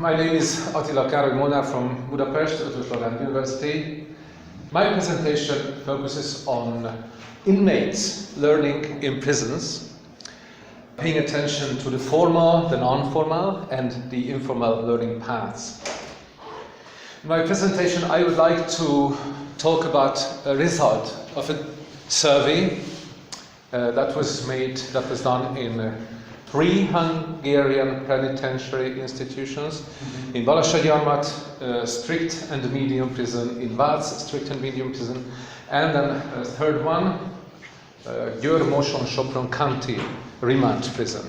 My name is Attila Károly Molnár from Budapest, Eötvös Loránd University. My presentation focuses on inmates learning in prisons, paying attention to the formal, the non-formal, and the informal learning paths. In my presentation, I would like to talk about a result of a survey that was done in three Hungarian penitentiary institutions: in Balassagyarmat, strict and medium prison; in Vác, strict and medium prison; and then a third one, Győr-Moson-Sopron-Kánti remand prison.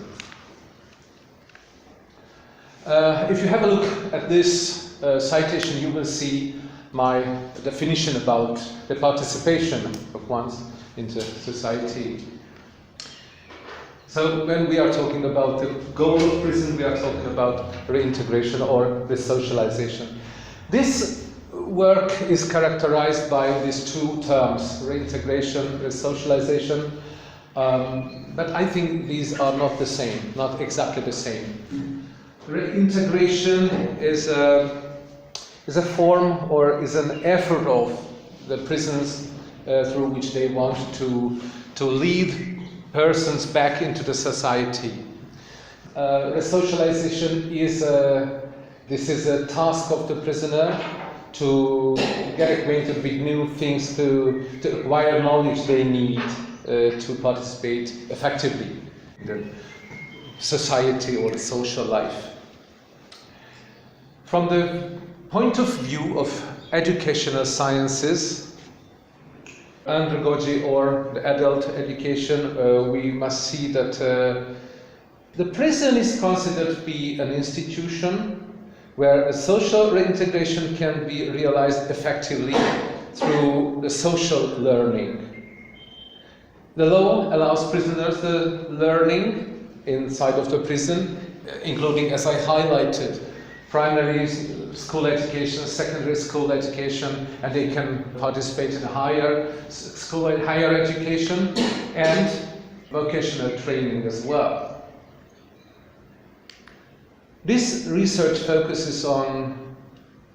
If you have a look at this citation, you will see my definition about the participation of one's into society. So when we are talking about the goal of prison, we are talking about reintegration or resocialization. This work is characterized by these two terms, reintegration, resocialization, but I think these are not the same, not exactly the same. Reintegration is a form or is an effort of the prisons through which they want to lead persons back into the society. Resocialization is a task of the prisoner to get acquainted with new things, to acquire knowledge they need to participate effectively in the society or the social life. From the point of view of educational sciences, andragogy or the adult education, we must see that the prison is considered to be an institution where a social reintegration can be realized effectively through the social learning. The law allows prisoners the learning inside of the prison, including, as I highlighted, primary school education, secondary school education, and they can participate in higher education and vocational training as well. This research focuses on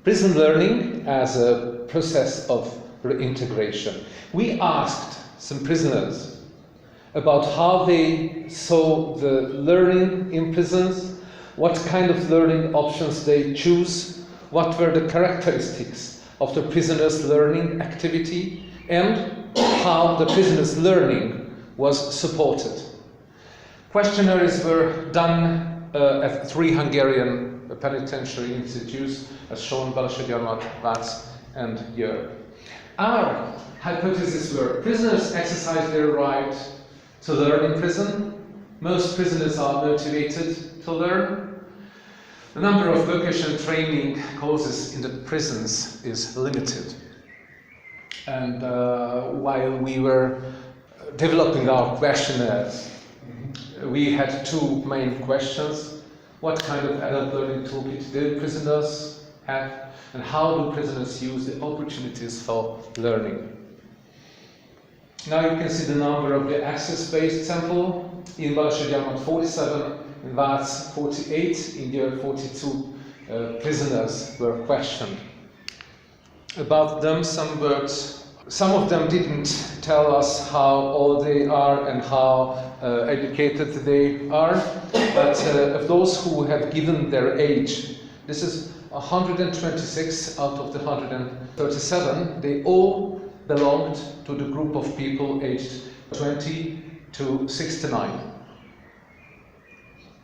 prison learning as a process of reintegration. We asked some prisoners about how they saw the learning in prisons, what kind of learning options they choose, what were the characteristics of the prisoners' learning activity, and how the prisoners' learning was supported. Questionnaires were done at three Hungarian penitentiary institutes, as shown: Balassagyarmat, Vác, and Győr. Our hypotheses were: prisoners exercise their right to learn in prison. Most prisoners are motivated to learn. The number of vocational training courses in the prisons is limited. And while we were developing our questionnaires, we had two main questions: what kind of adult learning toolkit do prisoners have, and how do prisoners use the opportunities for learning? Now you can see the number of the access-based sample. In Balassagyarmat 47, in Vác 48, in Győr 42 prisoners were questioned. About them, some of them didn't tell us how old they are and how educated they are, but of those who have given their age, this is 126 out of the 137, they all belonged to the group of people aged 20 to 69.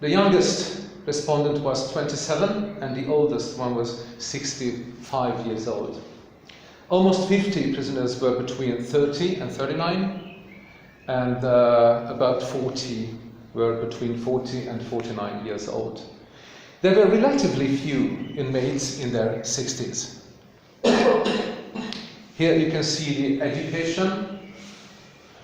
The youngest respondent was 27 and the oldest one was 65 years old. Almost 50 prisoners were between 30 and 39, and about 40 were between 40 and 49 years old. There were relatively few inmates in their 60s. Here you can see the education.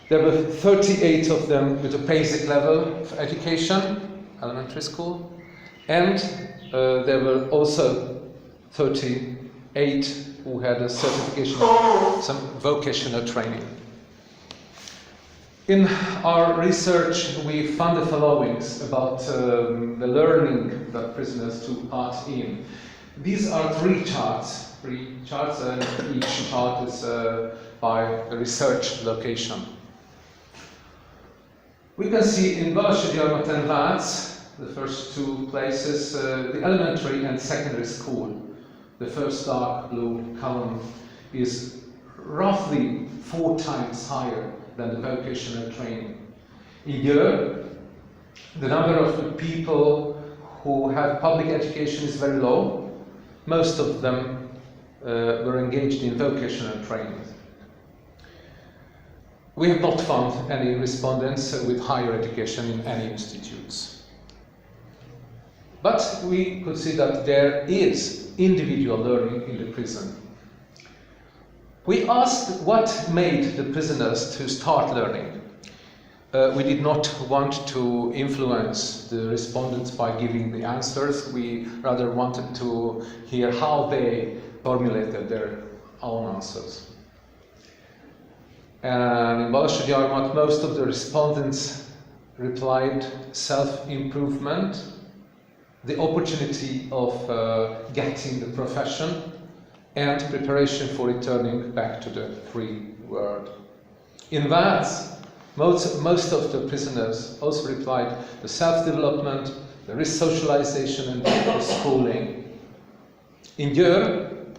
There were 38 of them with a basic level of education, elementary school, and there were also 38 who had a certification of some vocational training. In our research, we found the followings about the learning that prisoners took part in. These are three charts, and each chart is by a research location. We can see in Balazs and Vác, the first two places, the elementary and secondary school. The first dark blue column is roughly 4 times higher than the vocational training. In Győr, the number of people who have public education is very low. Most of them were engaged in vocational training. We have not found any respondents with higher education in any institutes. But we could see that there is individual learning in the prison. We asked what made the prisoners to start learning. We did not want to influence the respondents by giving the answers. We rather wanted to hear how they formulated their own answers. And in Balazs, most of the respondents replied self-improvement, the opportunity of getting the profession, and preparation for returning back to the free world. In Vác, most of the prisoners also replied the self-development, the resocialization and the schooling. In Győr,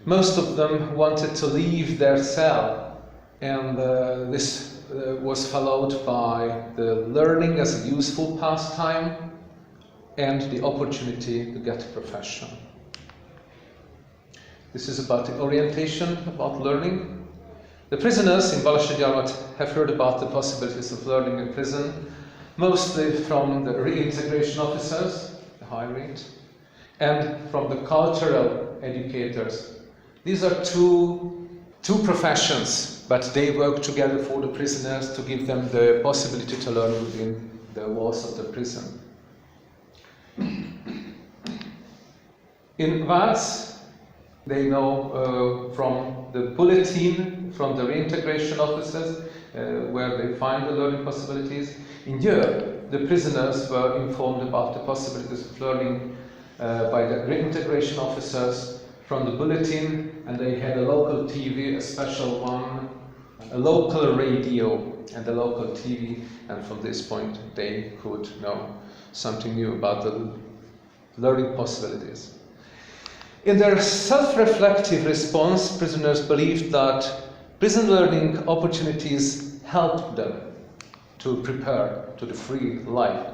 most of them wanted to leave their cell, and this was followed by the learning as a useful pastime and the opportunity to get a profession. This is about the orientation, about learning. The prisoners in Balazs have heard about the possibilities of learning in prison, mostly from the reintegration officers, the high rate, and from the cultural educators. These are two professions, but they work together for the prisoners to give them the possibility to learn within the walls of the prison. In Vác, they know from the bulletin, from the reintegration officers, where they find the learning possibilities. In Győr, the prisoners were informed about the possibilities of learning by the reintegration officers from the bulletin, and they had a local TV, a special one, a local radio and a local TV, and from this point they could know something new about the learning possibilities. In their self-reflective response, prisoners believed that prison learning opportunities helped them to prepare to the free life.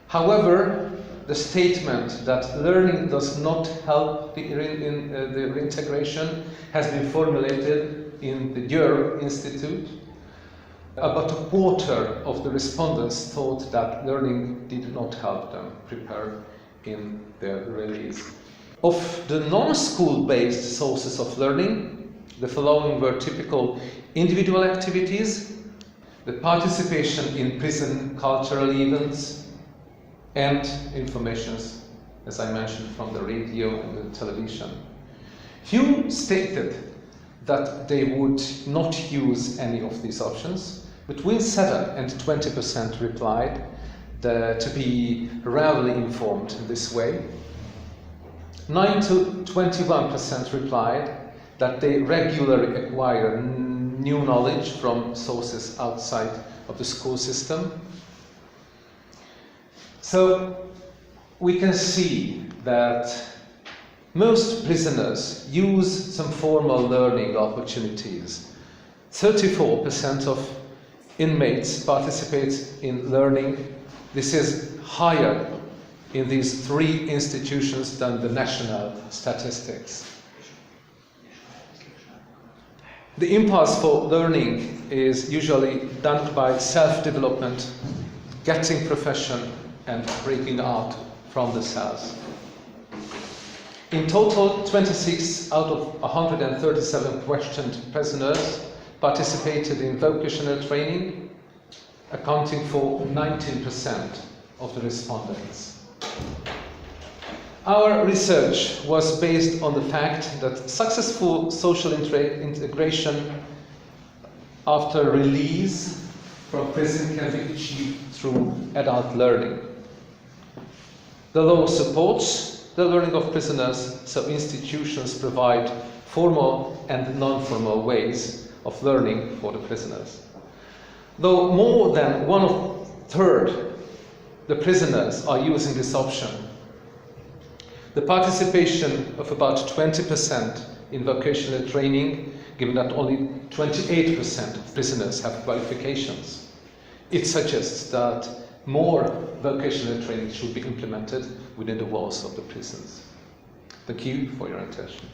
However, the statement that learning does not help the reintegration has been formulated in the Győr Institute. About a quarter of the respondents thought that learning did not help them prepare in their release. Of the non-school-based sources of learning, the following were typical individual activities, the participation in prison cultural events, and informations, as I mentioned, from the radio and the television. Few stated that they would not use any of these options. Between 7 and 20% replied to be rarely informed in this way. 9 to 21% replied that they regularly acquire new knowledge from sources outside of the school system. So we can see that most prisoners use some formal learning opportunities. 34% of inmates participate in learning. This is higher in these 3 institutions than the national statistics. The impulse for learning is usually done by self-development, getting profession, and breaking out from the cells. In total, 26 out of 137 questioned prisoners participated in vocational training, accounting for 19% of the respondents. Our research was based on the fact that successful social integration after release from prison can be achieved through adult learning. The law supports the learning of prisoners, so institutions provide formal and non-formal ways of learning for the prisoners. Though more than 1/3 the prisoners are using this option, the participation of about 20% in vocational training, given that only 28% of prisoners have qualifications, it suggests that more vocational training should be implemented within the walls of the prisons. Thank you for your attention.